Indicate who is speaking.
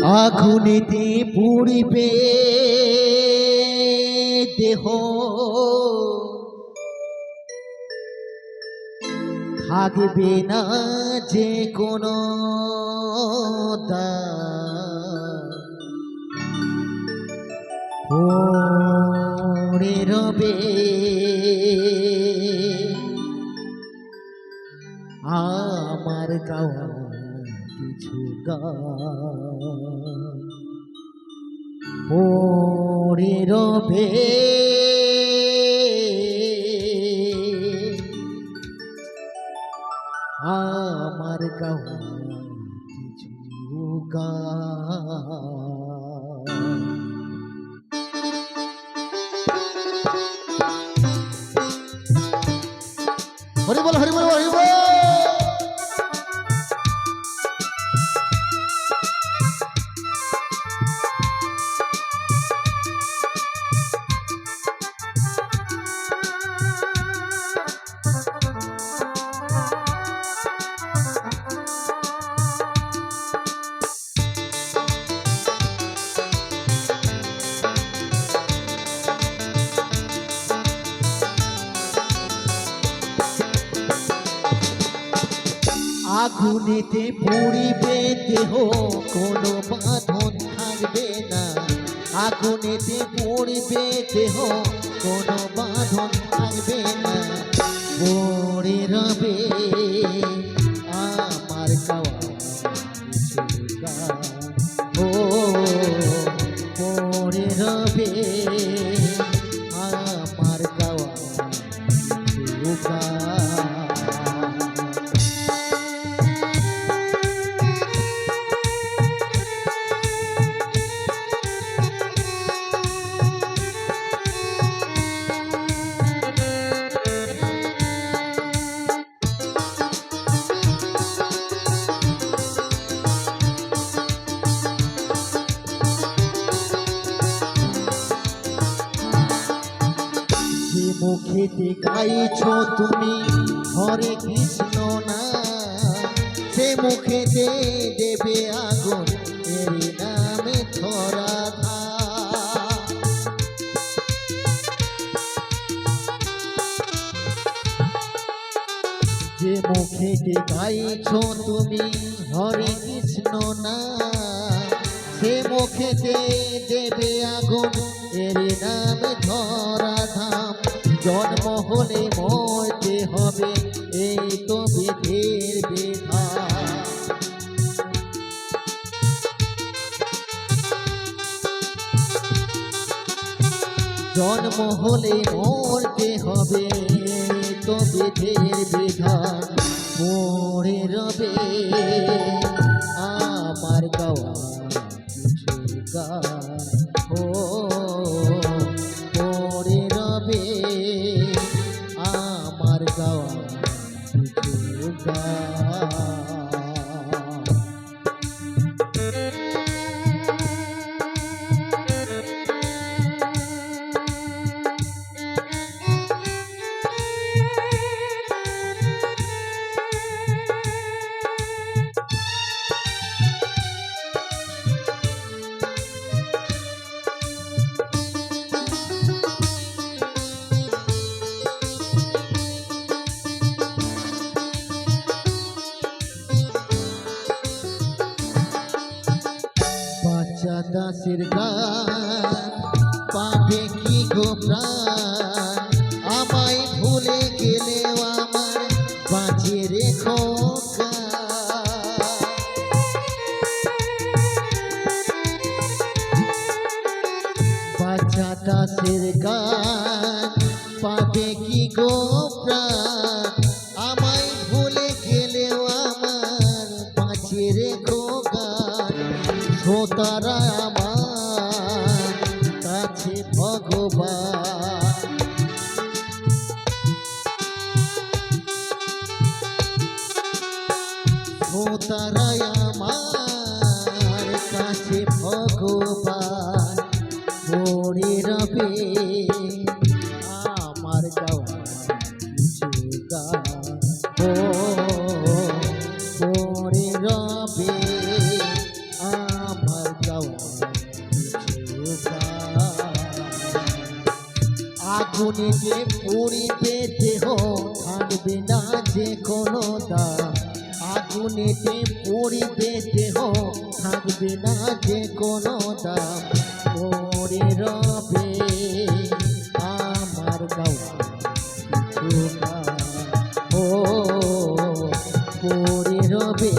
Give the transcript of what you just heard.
Speaker 1: আগুনেতে পুড়িবে দেহ, থাকবে না যে কোনো পড়ে রবে আমার গাওয়া কিছু গান, পড়ে রবে আমার গাওয়া কিছু গান। হরি বল হরি বল হরি বল। আগুনেতে পুড়িবে দেহ, কোনো বাঁধন থাকবে না। আগুনেতে পুড়িবে দেহ, কোনো বাঁধন থাকবে না। পড়ে রবে আমার গাওয়া কিছু গান, ও পড়ে রবে আমার গাওয়া কিছু গান। মুখেতে গাইছ তুমি হরে কৃষ্ণ না, সে মুখেতে দেবে আগুন এর নামে ধরা ধা। যে মুখেতে গাইছ তুমি হরে কৃষ্ণ না, সে মুখেতে দেবে আগুন এর নামে ধরা ধাম। জন্ম হলে মরতে হবে, এই তো বিধির বিধান। জন্ম হলে মরতে হবে, এই তো বিধির বিধান। পড়ে রবে আমার গাওয়া কিছু গান, ও পড়ে রবে আমার গাওয়া কিছু গান। বাচ্চা দাসের গান পাবে কি গো প্রাণ, আমায় ভুলে গেলেও আমার বাঁচিয়ে রেখো গান। বাচ্চা দাসের গান পাবে কি গো প্রাণ, আমায় ভুলে গেলেও আমার বাঁচিয়ে রেখো গান। শ্রোতারা আমার কাছে ভগবান, শ্রোতারা আমার কাছে ভগবান। পড়ে রবে আমার গাওয়া কিছু গান, ও পড়ে রবে আমার আগুনে যে পুড়িবে দেহ থাকবে না যে কোনো দাম আগুনে যে পুড়িবে দেহ থাকবে না যে কোনো দাম পড়ে রবে আমার গাওয়া কিছু গান ও পড়ে রবে